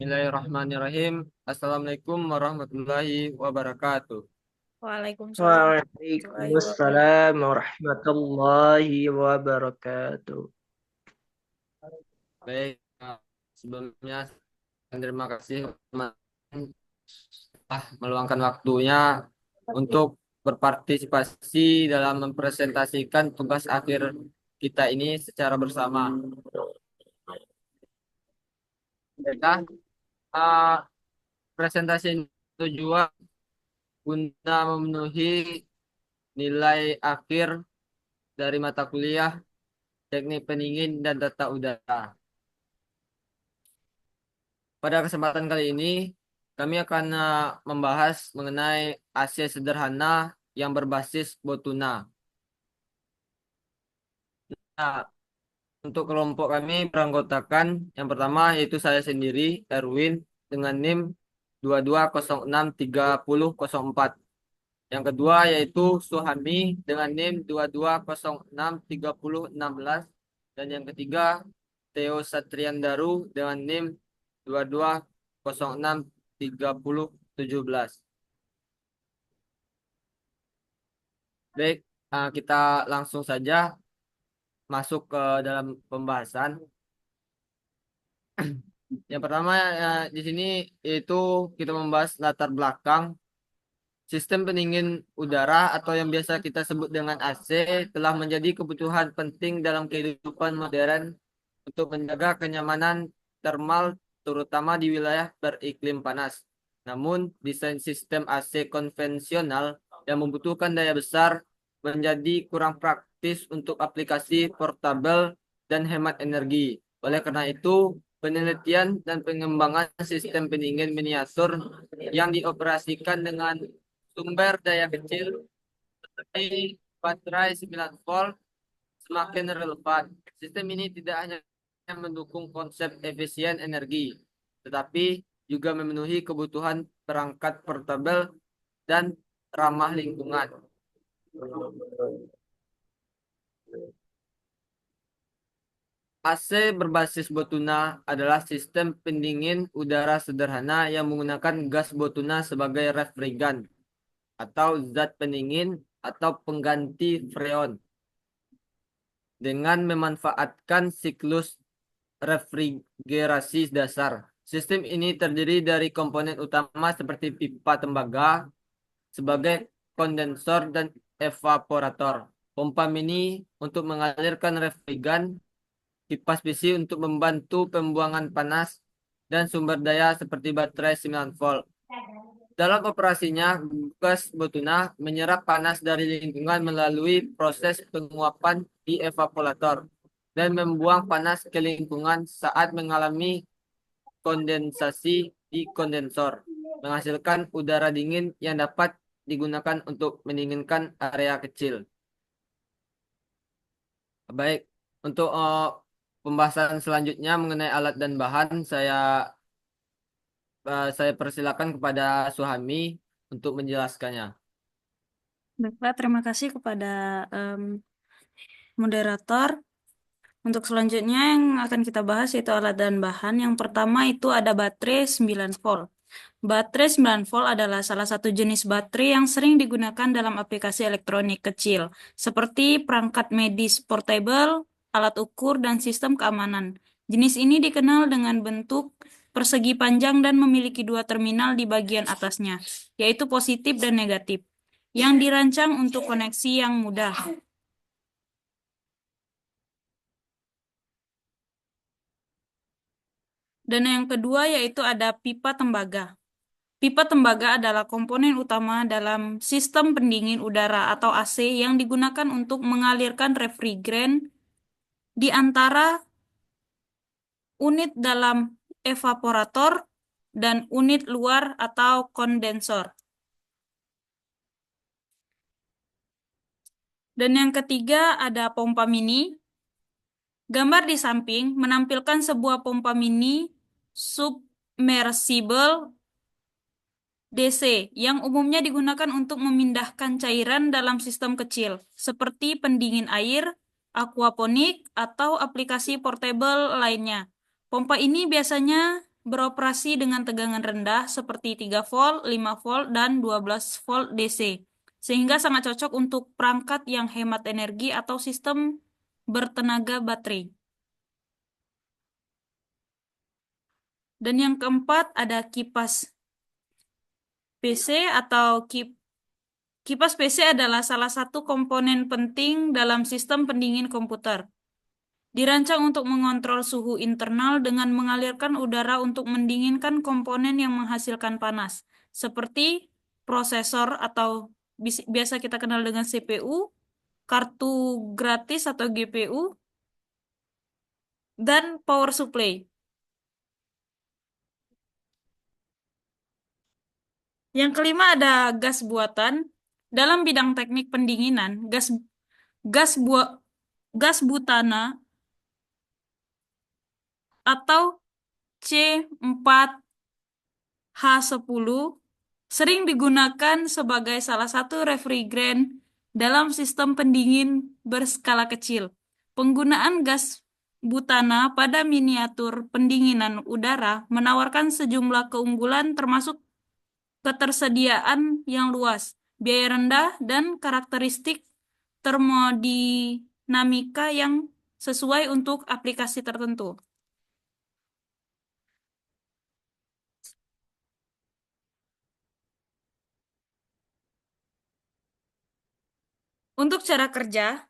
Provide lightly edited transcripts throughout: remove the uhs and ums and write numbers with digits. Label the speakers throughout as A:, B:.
A: Bismillahirrahmanirrahim. Assalamualaikum warahmatullahi wabarakatuh.
B: Waalaikumsalam warahmatullahi wabarakatuh.
C: Waalaikumsalam warahmatullahi wabarakatuh.
A: Baik, sebelumnya terima kasih teman-teman telah meluangkan waktunya untuk berpartisipasi dalam mempresentasikan tugas akhir kita ini secara bersama. Kita presentasi ini tujuan guna memenuhi nilai akhir dari mata kuliah Teknik Pendingin dan Tata Udara. Pada kesempatan kali ini, kami akan membahas mengenai AC sederhana yang berbasis Botuna. Nah, untuk kelompok kami beranggotakan yang pertama yaitu saya sendiri, Erwin, dengan NIM 22063004. Yang kedua yaitu Suhami dengan NIM 22063016. Dan yang ketiga, Theo Satriandaru dengan NIM 22063017. Baik, kita langsung saja masuk ke dalam pembahasan. Yang pertama di sini yaitu kita membahas latar belakang sistem pendingin udara atau yang biasa kita sebut dengan AC telah menjadi kebutuhan penting dalam kehidupan modern untuk menjaga kenyamanan termal terutama di wilayah beriklim panas. Namun, desain sistem AC konvensional yang membutuhkan daya besar menjadi kurang praktis untuk aplikasi portabel dan hemat energi. Oleh karena itu, penelitian dan pengembangan sistem pendingin miniatur yang dioperasikan dengan sumber daya kecil seperti baterai 9 volt semakin relevan. Sistem ini tidak hanya mendukung konsep efisien energi, tetapi juga memenuhi kebutuhan perangkat portabel dan ramah lingkungan. AC berbasis Botuna adalah sistem pendingin udara sederhana yang menggunakan gas Botuna sebagai refrigerant atau zat pendingin atau pengganti freon dengan memanfaatkan siklus refrigerasi dasar. Sistem ini terdiri dari komponen utama seperti pipa tembaga sebagai kondensor dan evaporator, pompa mini untuk mengalirkan refrigerant, kipas PC untuk membantu pembuangan panas, dan sumber daya seperti baterai 9 volt. Dalam operasinya, gas Botuna menyerap panas dari lingkungan melalui proses penguapan di evaporator dan membuang panas ke lingkungan saat mengalami kondensasi di kondensor, menghasilkan udara dingin yang dapat digunakan untuk mendinginkan area kecil. Baik, untuk pembahasan selanjutnya mengenai alat dan bahan, saya persilakan kepada Suhami untuk menjelaskannya.
B: Baiklah, terima kasih kepada moderator. Untuk selanjutnya yang akan kita bahas yaitu alat dan bahan. Yang pertama itu ada baterai 9 volt. Baterai 9 volt adalah salah satu jenis baterai yang sering digunakan dalam aplikasi elektronik kecil, seperti perangkat medis portable, alat ukur, dan sistem keamanan. Jenis ini dikenal dengan bentuk persegi panjang dan memiliki dua terminal di bagian atasnya, yaitu positif dan negatif, yang dirancang untuk koneksi yang mudah. Dan yang kedua yaitu ada pipa tembaga. Pipa tembaga adalah komponen utama dalam sistem pendingin udara atau AC yang digunakan untuk mengalirkan refrigeran di antara unit dalam evaporator dan unit luar atau kondensor. Dan yang ketiga ada pompa mini. Gambar di samping menampilkan sebuah pompa mini submersible DC yang umumnya digunakan untuk memindahkan cairan dalam sistem kecil, seperti pendingin air, aquaponik, atau aplikasi portable lainnya. Pompa ini biasanya beroperasi dengan tegangan rendah seperti 3 volt, 5 volt, dan 12 volt DC, sehingga sangat cocok untuk perangkat yang hemat energi atau sistem bertenaga baterai. Dan yang keempat ada kipas PC atau kipas PC adalah salah satu komponen penting dalam sistem pendingin komputer. Dirancang untuk mengontrol suhu internal dengan mengalirkan udara untuk mendinginkan komponen yang menghasilkan panas, seperti prosesor atau biasa kita kenal dengan CPU, kartu gratis atau GPU, dan power supply. Yang kelima ada gas buatan. Dalam bidang teknik pendinginan, gas bua- gas butana atau C4H10 sering digunakan sebagai salah satu refrigeran dalam sistem pendingin berskala kecil. Penggunaan gas butana pada miniatur pendinginan udara menawarkan sejumlah keunggulan termasuk ketersediaan yang luas, biaya rendah, dan karakteristik termodinamika yang sesuai untuk aplikasi tertentu. Untuk cara kerja,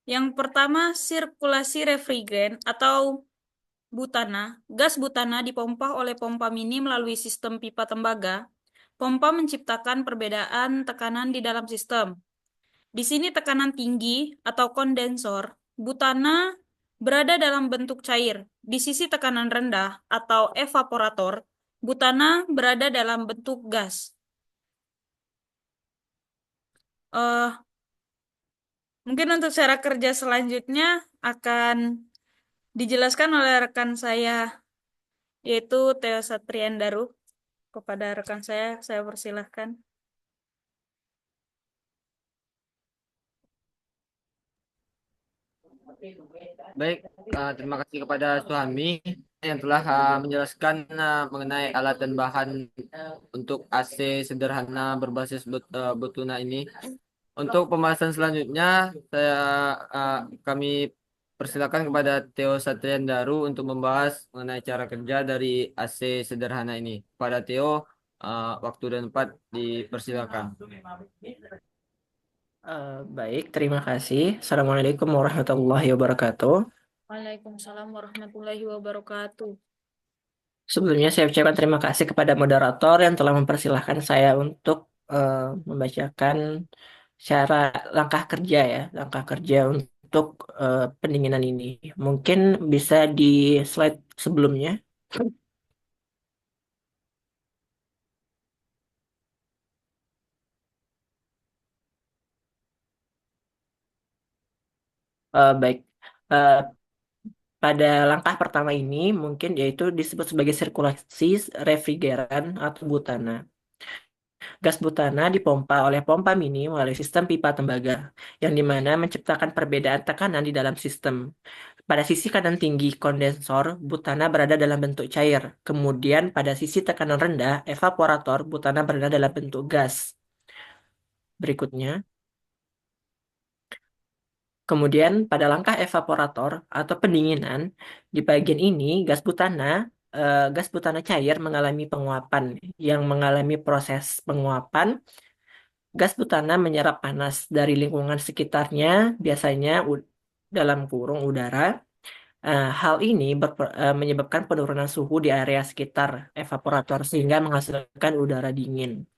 B: yang pertama sirkulasi refrigeran atau butana. Gas butana dipompa oleh pompa mini melalui sistem pipa tembaga. Pompa menciptakan perbedaan tekanan di dalam sistem. Di sini tekanan tinggi atau kondensor, butana berada dalam bentuk cair. Di sisi tekanan rendah atau evaporator, butana berada dalam bentuk gas. Eh, Mungkin untuk cara kerja selanjutnya akan dijelaskan oleh rekan saya, yaitu Theo Satriandaru. Kepada rekan saya persilahkan.
A: Baik, terima kasih kepada Suhami yang telah menjelaskan mengenai alat dan bahan untuk AC sederhana berbasis Botuna ini. Untuk pembahasan selanjutnya, saya uh, kami persilakan kepada Theo Satriandaru untuk membahas mengenai cara kerja dari AC sederhana ini. Pada Theo, waktu dan tempat dipersilakan.
C: Baik, terima kasih. Assalamualaikum warahmatullahi wabarakatuh.
B: Waalaikumsalam warahmatullahi wabarakatuh.
C: Sebelumnya saya ucapkan terima kasih kepada moderator yang telah mempersilahkan saya untuk membacakan cara langkah kerja untuk pendinginan ini. Mungkin bisa di slide sebelumnya. Baik. Eh, Pada langkah pertama ini mungkin yaitu disebut sebagai sirkulasi refrigeran atau butana. Gas butana dipompa oleh pompa mini melalui sistem pipa tembaga, yang dimana menciptakan perbedaan tekanan di dalam sistem. Pada sisi kanan tinggi kondensor, butana berada dalam bentuk cair. Kemudian pada sisi tekanan rendah, evaporator, butana berada dalam bentuk gas. Berikutnya, kemudian pada langkah evaporator atau pendinginan, di bagian ini gas butana cair mengalami penguapan. Yang mengalami proses penguapan, gas butana menyerap panas dari lingkungan sekitarnya, biasanya dalam kurung udara. Hal ini menyebabkan penurunan suhu di area sekitar evaporator sehingga menghasilkan udara dingin.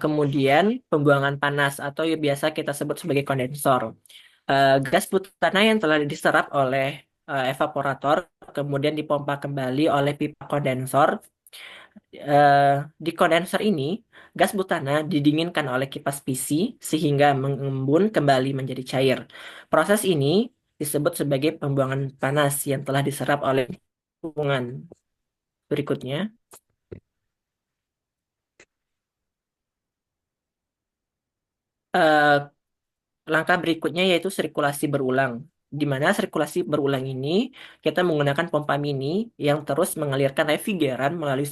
C: Kemudian pembuangan panas atau yang biasa kita sebut sebagai kondensor. Gas butana yang telah diserap oleh evaporator kemudian dipompa kembali oleh pipa kondensor. Eh, di kondensor ini, gas butana didinginkan oleh kipas PC sehingga mengembun kembali menjadi cair. Proses ini disebut sebagai pembuangan panas yang telah diserap oleh lingkungan. Berikutnya, eh, langkah berikutnya yaitu sirkulasi berulang. Di mana sirkulasi berulang ini kita menggunakan pompa mini yang terus mengalirkan refrigeran melalui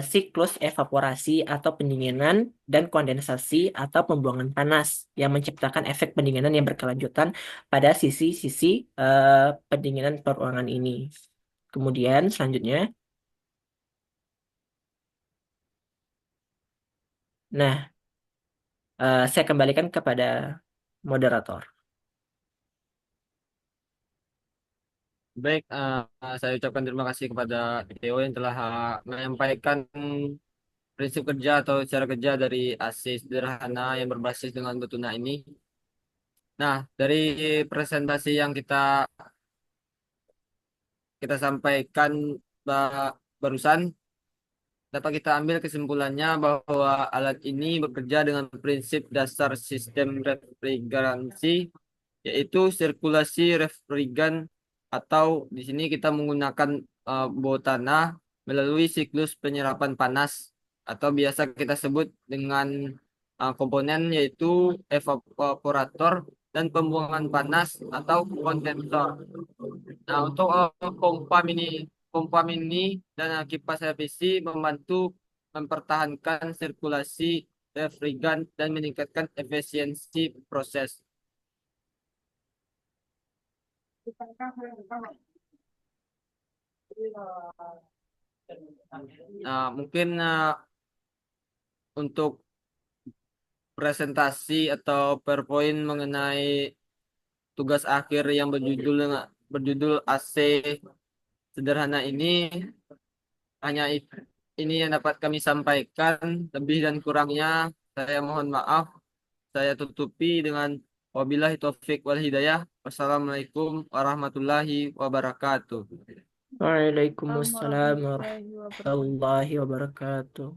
C: siklus evaporasi atau pendinginan dan kondensasi atau pembuangan panas yang menciptakan efek pendinginan yang berkelanjutan pada sisi-sisi pendinginan peruangan ini. Kemudian selanjutnya, nah, saya kembalikan kepada moderator.
A: Baik, saya ucapkan terima kasih kepada Theo yang telah menyampaikan prinsip kerja atau cara kerja dari AC sederhana yang berbasis dengan Botuna ini. Nah, dari presentasi yang kita kita sampaikan barusan, dapat kita ambil kesimpulannya bahwa alat ini bekerja dengan prinsip dasar sistem refrigerasi, yaitu sirkulasi refrigeran atau di sini kita menggunakan bawah tanah melalui siklus penyerapan panas atau biasa kita sebut dengan komponen yaitu evaporator dan pembuangan panas atau kondensor. Nah, untuk pompa mini dan kipas revisi membantu mempertahankan sirkulasi refrigeran dan meningkatkan efisiensi proses. Nah, mungkin untuk presentasi atau PowerPoint mengenai tugas akhir yang berjudul AC sederhana ini hanya ini yang dapat kami sampaikan. Lebih dan kurangnya saya mohon maaf. Saya tutupi dengan wabillahi taufik wal hidayah. Wassalamualaikum warahmatullahi wabarakatuh.
C: Waalaikumsalam
B: Warahmatullahi wabarakatuh.
C: warahmatullahi wabarakatuh.